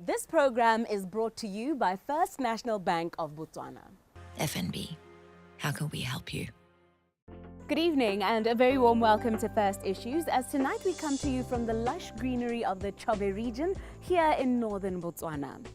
This program is brought to you by First National Bank of Botswana. FNB, how can we help you? Good evening and a very warm welcome to First Issues, as tonight we come to you from the lush greenery of the Chobe region here in northern Botswana.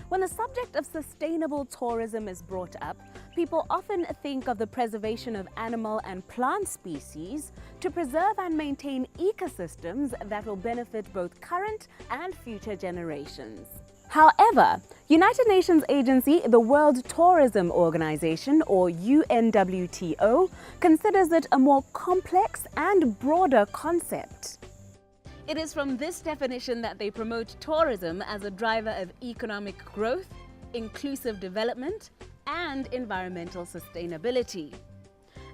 When the subject of sustainable tourism is brought up, people often think of the preservation of animal and plant species to preserve and maintain ecosystems that will benefit both current and future generations. However, United Nations agency, the World Tourism Organization, or UNWTO, considers it a more complex and broader concept. It is from this definition that they promote tourism as a driver of economic growth, inclusive development, and environmental sustainability.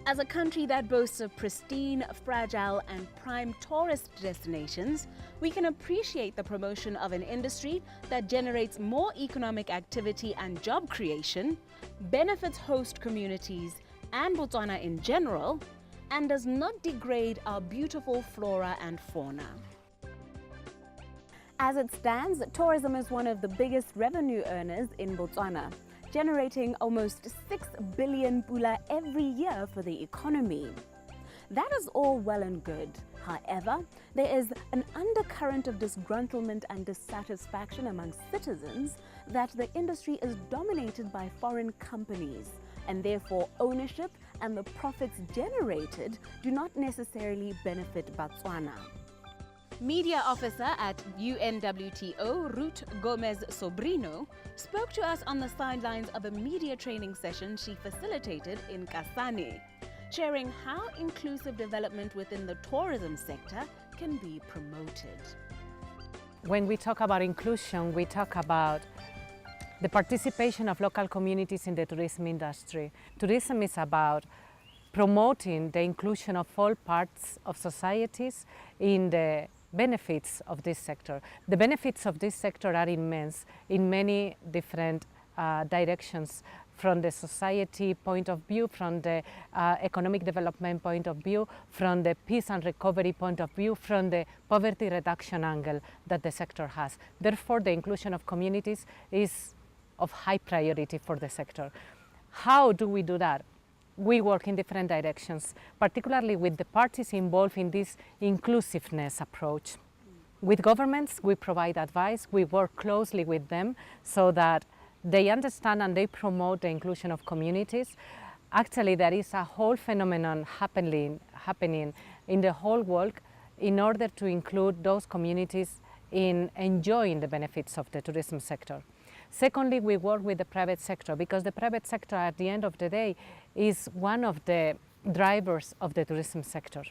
As a country that boasts of pristine, fragile, and prime tourist destinations, we can appreciate the promotion of an industry that generates more economic activity and job creation, benefits host communities and Botswana in general, and does not degrade our beautiful flora and fauna. As it stands, tourism is one of the biggest revenue earners in Botswana, generating almost 6 billion pula every year for the economy. That is all well and good. However, there is an undercurrent of disgruntlement and dissatisfaction among citizens that the industry is dominated by foreign companies, and therefore ownership and the profits generated do not necessarily benefit Botswana. Media officer at UNWTO, Ruth Gomez Sobrino, spoke to us on the sidelines of a media training session she facilitated in Kasane, sharing how inclusive development within the tourism sector can be promoted. When we talk about inclusion, we talk about the participation of local communities in the tourism industry. Tourism is about promoting the inclusion of all parts of societies in the benefits of this sector. The benefits of this sector are immense in many different directions, from the society point of view, from the economic development point of view, from the peace and recovery point of view, from the poverty reduction angle that the sector has. Therefore, the inclusion of communities is of high priority for the sector. How do we do that? We work in different directions, particularly with the parties involved in this inclusiveness approach. With governments, we provide advice, we work closely with them so that they understand and they promote the inclusion of communities. Actually, there is a whole phenomenon happening in the whole world in order to include those communities in enjoying the benefits of the tourism sector. Secondly, we work with the private sector, because the private sector at the end of the day is one of the drivers of the tourism sector.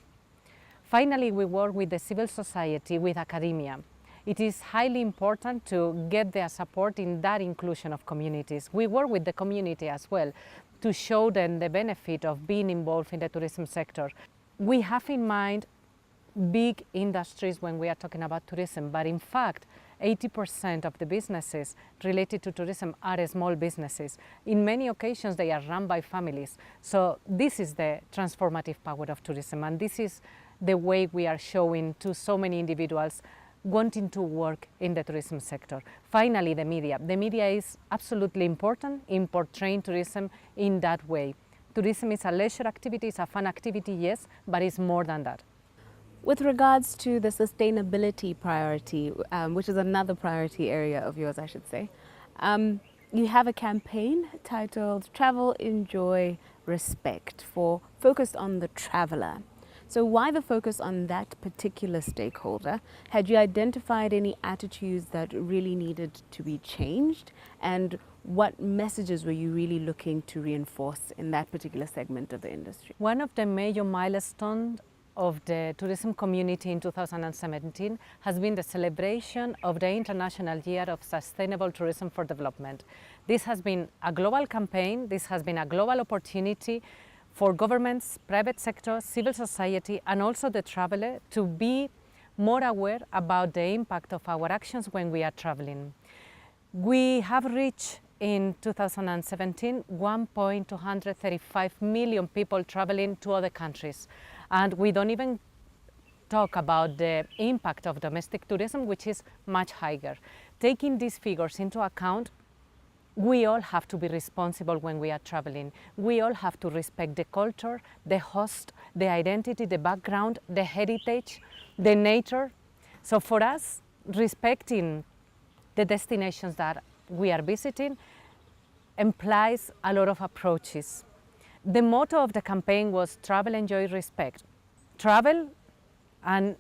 Finally, we work with the civil society, with academia. It is highly important to get their support in that inclusion of communities. We work with the community as well to show them the benefit of being involved in the tourism sector. We have in mind big industries when we are talking about tourism, but in fact, 80% of the businesses related to tourism are small businesses. In many occasions, they are run by families. So this is the transformative power of tourism, and this is the way we are showing to so many individuals wanting to work in the tourism sector. Finally, the media. The media is absolutely important in portraying tourism in that way. Tourism is a leisure activity, it's a fun activity, yes, but it's more than that. With regards to the sustainability priority, which is another priority area of yours, I should say, you have a campaign titled Travel, Enjoy, Respect, focused on the traveler. So why the focus on that particular stakeholder? Had you identified any attitudes that really needed to be changed? And what messages were you really looking to reinforce in that particular segment of the industry? One of the major milestones of the tourism community in 2017 has been the celebration of the International Year of Sustainable Tourism for Development. This has been a global campaign, this has been a global opportunity for governments, private sector, civil society, and also the traveler to be more aware about the impact of our actions when we are traveling. We have reached in 2017 1.235 million people traveling to other countries. And we don't even talk about the impact of domestic tourism, which is much higher. taking these figures into account, we all have to be responsible when we are traveling. We all have to respect the culture, the host, the identity, the background, the heritage, the nature. So for us, respecting the destinations that we are visiting implies a lot of approaches. The motto of the campaign was travel, enjoy, respect. Travel and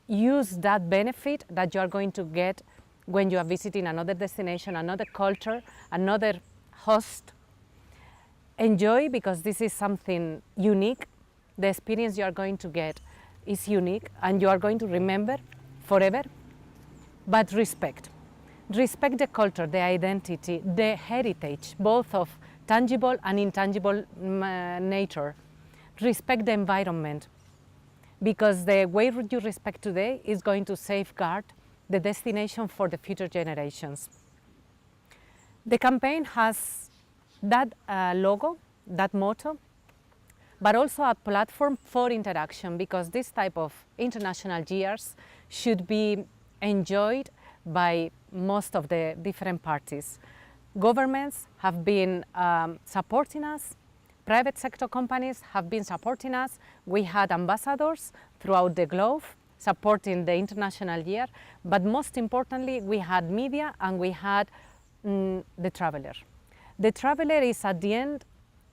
use that benefit that you are going to get when you are visiting another destination, another culture, another host. Enjoy, because this is something unique. The experience you are going to get is unique and you are going to remember forever. But respect. Respect the culture, the identity, the heritage, both of tangible and intangible nature. Respect the environment, because the way you respect today is going to safeguard the destination for the future generations. The campaign has that logo, that motto, but also a platform for interaction, because this type of international years should be enjoyed by most of the different parties. Governments have been supporting us, private sector companies have been supporting us. We had ambassadors throughout the globe supporting the international year, but most importantly, we had media and we had the traveler. The traveler is at the end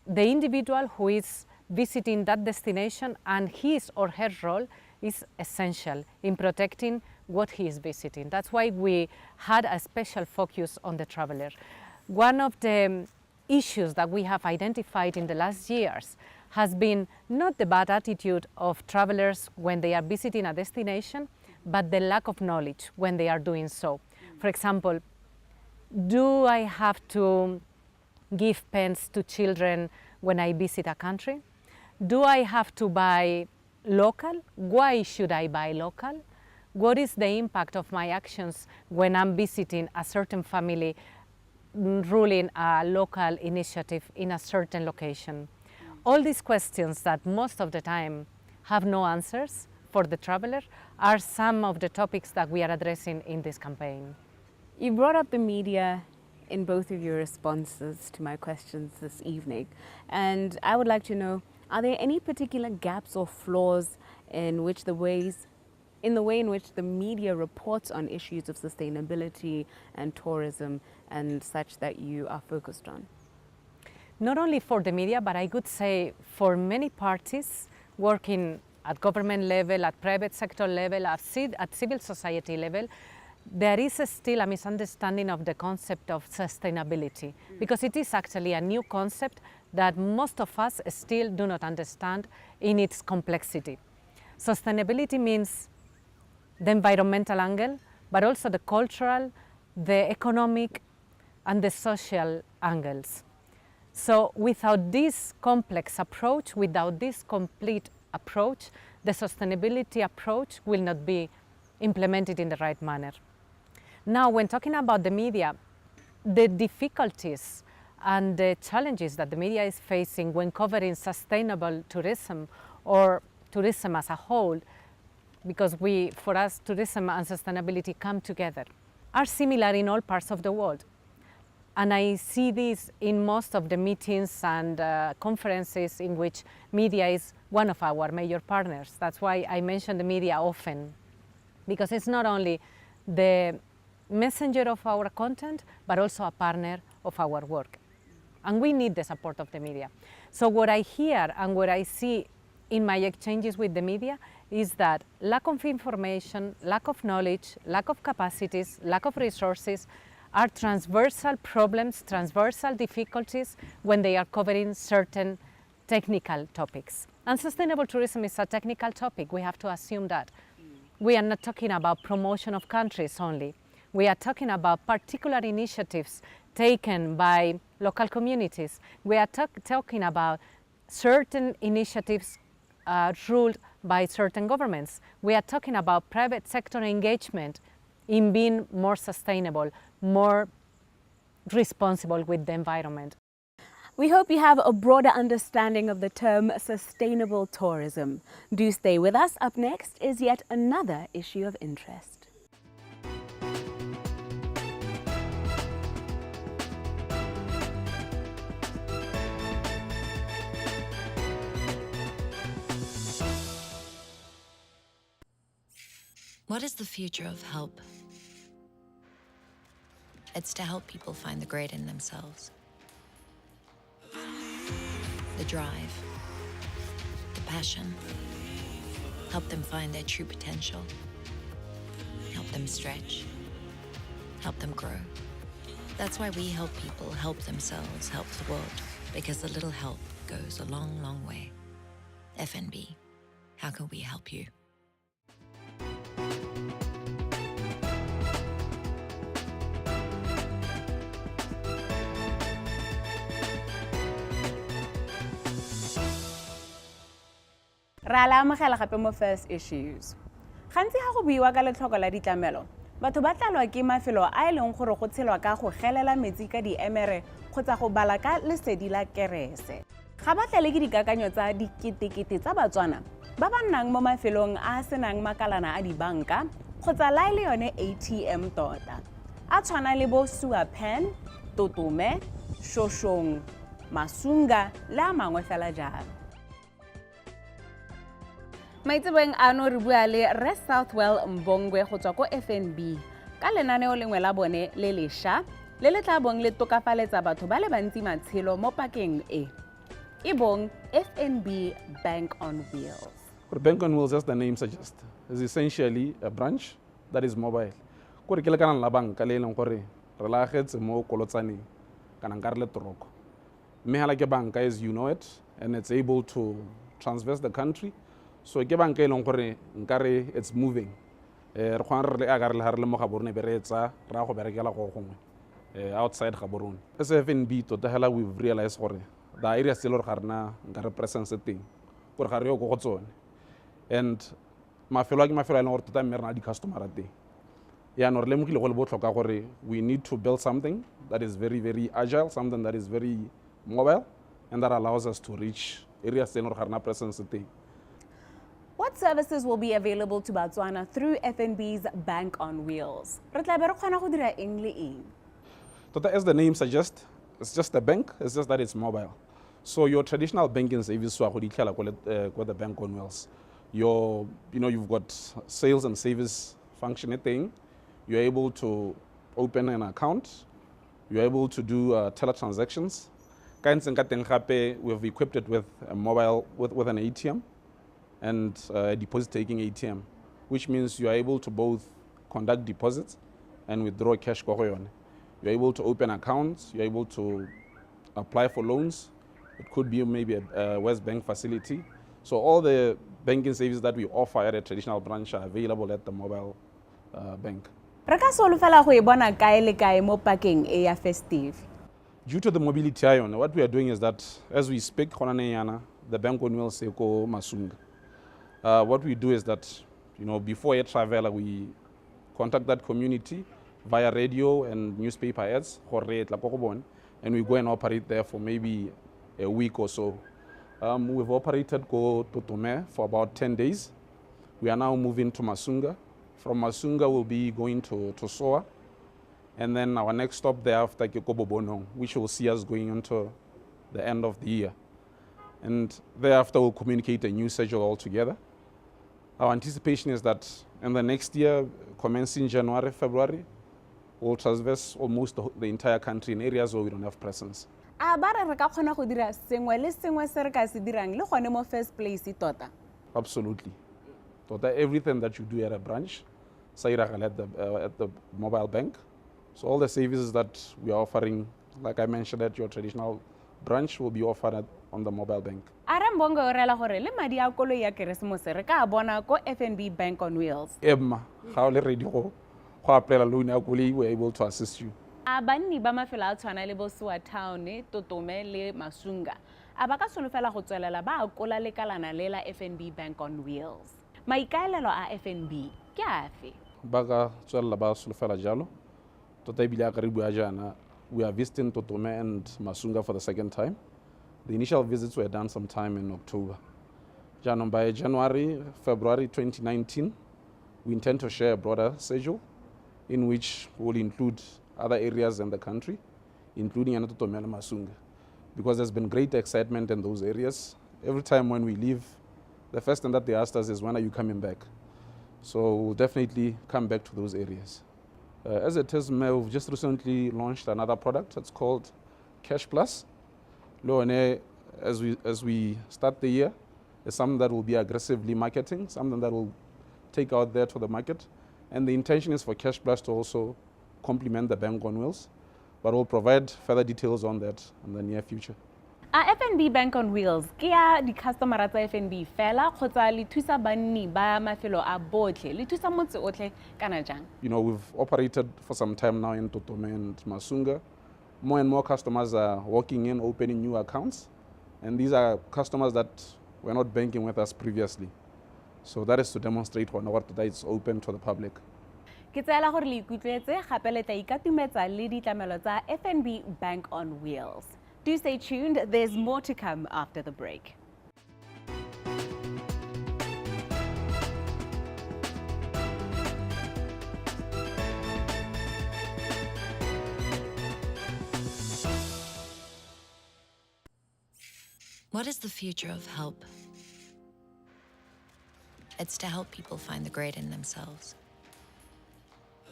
the individual who is visiting that destination, and his or her role is essential in protecting what he is visiting. That's why we had a special focus on the traveler. One of the issues that we have identified in the last years has been not the bad attitude of travelers when they are visiting a destination, but the lack of knowledge when they are doing so. For example, do I have to give pens to children when I visit a country? Do I have to buy local? Why should I buy local? What is the impact of my actions when I'm visiting a certain family ruling a local initiative in a certain location? All these questions that most of the time have no answers for the traveler are some of the topics that we are addressing in this campaign. You brought up the media in both of your responses to my questions this evening, and I would like to know, are there any particular gaps or flaws in the way in which the media reports on issues of sustainability and tourism and such that you are focused on? Not only for the media, but I could say for many parties working at government level, at private sector level, at civil society level, there is still a misunderstanding of the concept of sustainability, because it is actually a new concept that most of us still do not understand in its complexity. Sustainability means the environmental angle, but also the cultural, the economic, and the social angles. So without this complex approach, without this complete approach, the sustainability approach will not be implemented in the right manner. Now, when talking about the media, the difficulties and the challenges that the media is facing when covering sustainable tourism or tourism as a whole, because for us, tourism and sustainability come together, are similar in all parts of the world. And I see this in most of the meetings and conferences in which media is one of our major partners. That's why I mention the media often, because it's not only the messenger of our content, but also a partner of our work. And we need the support of the media. So what I hear and what I see in my exchanges with the media is that lack of information, lack of knowledge, lack of capacities, lack of resources are transversal problems, transversal difficulties when they are covering certain technical topics. And sustainable tourism is a technical topic, we have to assume that. We are not talking about promotion of countries only. We are talking about particular initiatives taken by local communities. We are talking about certain initiatives ruled by certain governments. We are talking about private sector engagement in being more sustainable, more responsible with the environment. We hope you have a broader understanding of the term sustainable tourism. Do stay with us. Up next is yet another issue of interest. What is the future of help? It's to help people find the great in themselves. The drive, the passion. Help them find their true potential. Help them stretch. Help them grow. That's why we help people help themselves, help the world, because a little help goes a long, long way. FNB, how can we help you? Ra la amogela gape mo first issues. Gantsi ga go buiwa ka letlhoko la ditlamelo, batho ba tlalwa ke mafelo a e leng gore go tshelwa ka go gelela metsi ka diemere kgotsa go bala ka lesedi la kerese. Ga ba tlale ke dikakanyo tsa diketekete tsa Batswana ba ba nnang mo mafelong a senang makalana a dibanka kgotsa la ile yone ATM tota. A tshwana le bo Suapen, Totome, Shoshong, Masunga le a mangwe fela jalo. Maitsebeng ano re bua le Re Southwell Mbongwe go tswa ko FNB ka lenaneo lengwe la bone le lesha le le tla bong le tokafaletsa batho ba le bantsi matshelo mo pakeng e. E bong FNB Bank on Wheels. Bank on Wheels, as the name suggests, is essentially a branch that is mobile. Kore ke le kana la banka le leng gore re la getse mo kolotsaneng kana nka re le toroko. Mme hala ke banka as you know it, and it's able to traverse the country. So ke banka e leng gore nkare it's moving. Re khwana re aga re le ha re le mo Gaborone be re etsa ra go berekela go gongwe outside Gaborone. As FNB tota hela we've realized gore the area still re garna nkare presence teng gore ga re yo go tsone. And mafelo a ke mafelo a leng gore tota mme re na di customer teng. Ya no re lemogile go le botlhoka gore we need to build something that is very, very agile, something that is very mobile, and that allows us to reach areas still re garna presence teng. What services will be available to Botswana through FNB's Bank on Wheels? Re tla be re kgona go dira eng le eng? Tota, as the name suggests, it's just a bank, it's just that it's mobile. So your traditional banking service wa go di tlhala ko the Bank on Wheels. You've got sales and service functioning thing. You're able to open an account. You're able to do teletransactions. We've equipped it with a mobile, with an ATM and a deposit-taking ATM, which means you are able to both conduct deposits and withdraw cash. You're able to open accounts. You're able to apply for loans. It could be maybe a West Bank facility. So all the banking services that we offer at a traditional branch are available at the mobile bank. Re ka solofela go e bona kae le kae mo pakeng e ya festive. Due to the mobility ion, what we are doing is that as we speak, the Bank on Wheels say ko Masunga. What we do is that, before a traveler, we contact that community via radio and newspaper ads, and we go and operate there for maybe a week or so. We've operated go Totome for about 10 days. We are now moving to Masunga. From Masunga, we'll be going to Soa. And then our next stop thereafter, Bobonong, which will see us going into the end of the year. And thereafter, we'll communicate a new schedule altogether. Our anticipation is that in the next year, commencing January, February, we'll traverse almost the entire country in areas where we don't have presence. A ba re ka kgona go dira sengwe le sengwe se re ka se dirang le gone mo first place tota? Absolutely. Tota, everything that you do at a branch, at the mobile bank. So all the services that we are offering, like I mentioned at your traditional branch, will be offered on the mobile bank. Are Mbongo o rela gore le madi a koloi ya Keresemose re ka bona ko FNB Bank on Wheels. Emma, ga o le ready go apply loan ya koloi, we're able to assist you. A banni ba mafelo a tshwana le bo Soa Town, Totome le Masunga. A ba ka solofela go tswelela ba akola lekalana le la FNB Bank on Wheels. Maikaelelo a FNB ke afe? Ba ka tswelela ba solofela jalo. Tota ebile a ka re bua jana, we are visiting Totome and Masunga for the second time. The initial visits were done sometime in October. By January, February 2019, we intend to share a broader schedule in which we'll include other areas in the country, including Totome and Masunga, because there's been great excitement in those areas. Every time when we leave, the first thing that they asked us is, when are you coming back? So we'll definitely come back to those areas. As a TESME, we've just recently launched another product. It's called Cash Plus. Loane, as we start the year, is something that will be aggressively marketing, something that will take out there to the market. And the intention is for Cash Plus to also complement the Bank on Wheels, but we'll provide further details on that in the near future. A FNB Bank on Wheels ke ya di-customer tsa FNB fela kgotsa le thusa banni ba mafelo a botlhe le thusa motse otlhe kana jang? You know, we've operated for some time now in Totome and Masunga. More and more customers are walking in, opening new accounts, and these are customers that were not banking with us previously. So that is to demonstrate that it's open to the public. Ke tseela gore le ikutlwetse gape le tla ikatumetsa le ditlamelo tsa FNB Bank on Wheels. Do stay tuned, there's more to come after the break. What is the future of help? It's to help people find the great in themselves.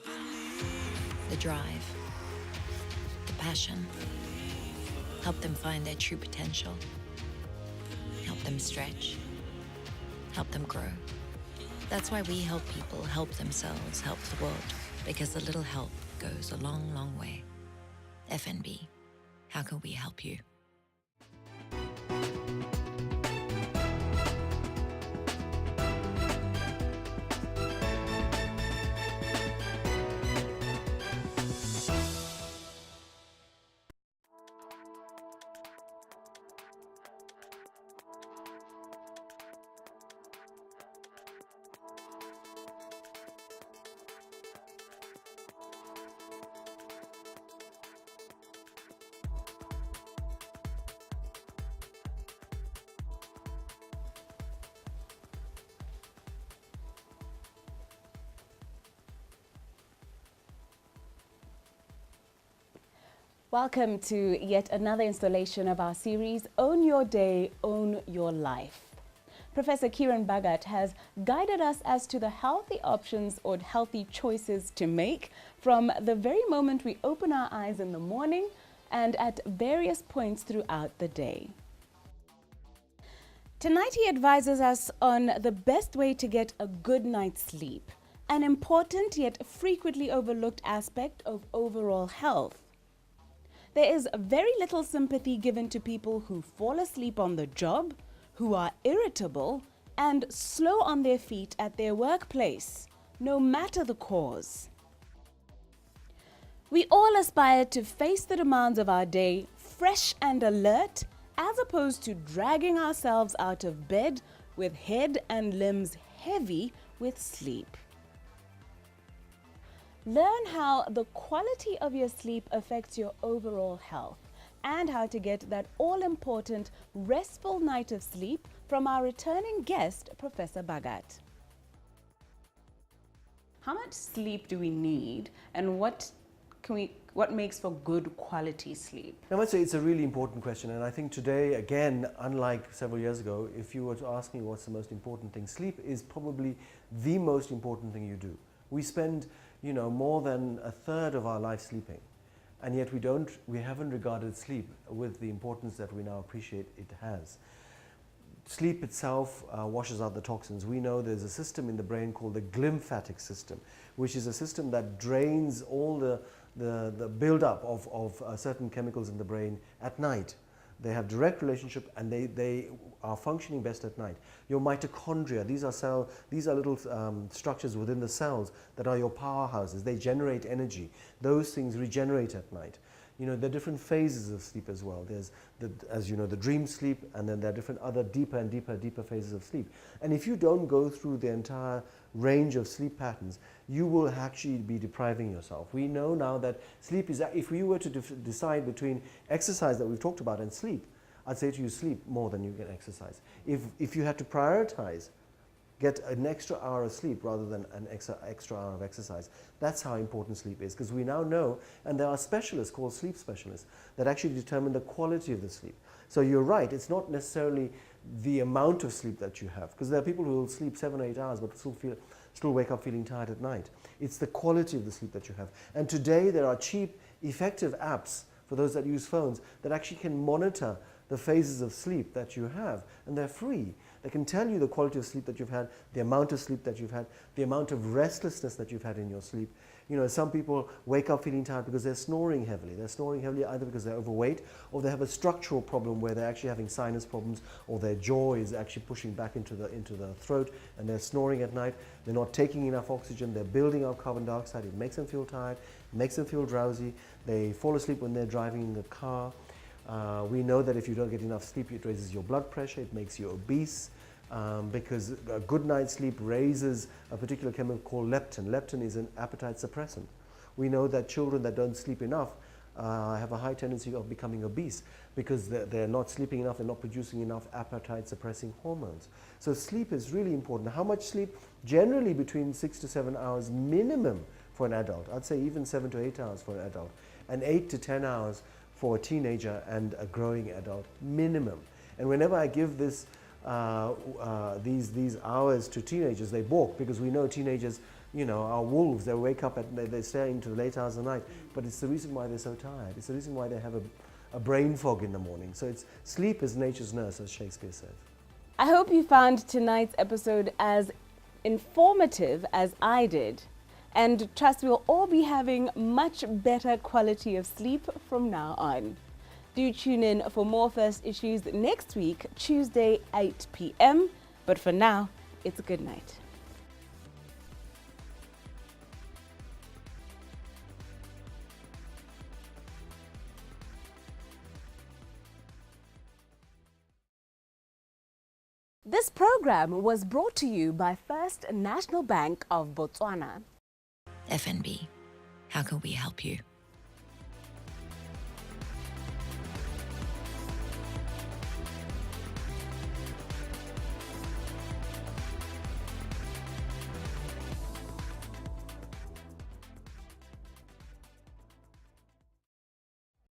The drive, the passion. Help them find their true potential. Help them stretch. Help them grow. That's why we help people help themselves, help the world, because a little help goes a long, long way. FNB, how can we help you? Welcome to yet another installation of our series, Own Your Day, Own Your Life. Professor Kiran Bhagat has guided us as to the healthy options or healthy choices to make from the very moment we open our eyes in the morning and at various points throughout the day. Tonight he advises us on the best way to get a good night's sleep, an important yet frequently overlooked aspect of overall health. There is very little sympathy given to people who fall asleep on the job, who are irritable, and slow on their feet at their workplace, no matter the cause. We all aspire to face the demands of our day fresh and alert, as opposed to dragging ourselves out of bed with head and limbs heavy with sleep. Learn how the quality of your sleep affects your overall health and how to get that all-important restful night of sleep from our returning guest, Professor Bhagat. How much sleep do we need, and what makes for good quality sleep? I must say it's a really important question, and I think today, again, unlike several years ago, if you were to ask me what's the most important thing, sleep is probably the most important thing you do. We spend more than a third of our life sleeping, and yet we haven't regarded sleep with the importance that we now appreciate it has. Sleep itself washes out the toxins. We know there's a system in the brain called the glymphatic system, which is a system that drains all the build-up of certain chemicals in the brain at night. They have direct relationship, and they are functioning best at night. Your mitochondria, these are little structures within the cells that are your powerhouses. They generate energy. Those things regenerate at night. There are different phases of sleep as well. There's, as you know, the dream sleep, and then there are different other deeper and deeper phases of sleep. And if you don't go through the entire range of sleep patterns, you will actually be depriving yourself. We know now that sleep is, if we were to decide between exercise that we've talked about and sleep, I'd say to you, sleep more than you can exercise. If you had to prioritize, get an extra hour of sleep rather than an extra hour of exercise. That's how important sleep is, because we now know, and there are specialists called sleep specialists that actually determine the quality of the sleep. So you're right, it's not necessarily the amount of sleep that you have, because there are people who will sleep 7 or 8 hours but still still wake up feeling tired at night. It's the quality of the sleep that you have. And today there are cheap, effective apps for those that use phones that actually can monitor the phases of sleep that you have, and they're free. They can tell you the quality of sleep that you've had, the amount of sleep that you've had, the amount of restlessness that you've had in your sleep. You know, some people wake up feeling tired because they're snoring heavily. They're snoring heavily either because they're overweight or they have a structural problem where they're actually having sinus problems, or their jaw is actually pushing back into the throat, and they're snoring at night. They're not taking enough oxygen. They're building up carbon dioxide. It makes them feel tired, makes them feel drowsy. They fall asleep when they're driving in the car. We know that if you don't get enough sleep, it raises your blood pressure, it makes you obese, because a good night's sleep raises a particular chemical called leptin. Leptin is an appetite suppressant. We know that children that don't sleep enough have a high tendency of becoming obese because they're not sleeping enough, they're not producing enough appetite suppressing hormones. So sleep is really important. How much sleep? Generally between 6 to 7 hours minimum for an adult. I'd say even 7 to 8 hours for an adult, and 8 to 10 hours for a teenager and a growing adult minimum. And whenever I give this these hours to teenagers, they balk, because we know teenagers, you know, are wolves. They wake up they stay into the late hours of the night, but it's the reason why they're so tired. It's the reason why they have a brain fog in the morning. So it's sleep is nature's nurse, as Shakespeare says. I hope you found tonight's episode as informative as I did, and trust we'll all be having much better quality of sleep from now on. Do tune in for more First Issues next week, Tuesday, 8 p.m. But for now, it's a good night. This program was brought to you by First National Bank of Botswana. FNB, how can we help you?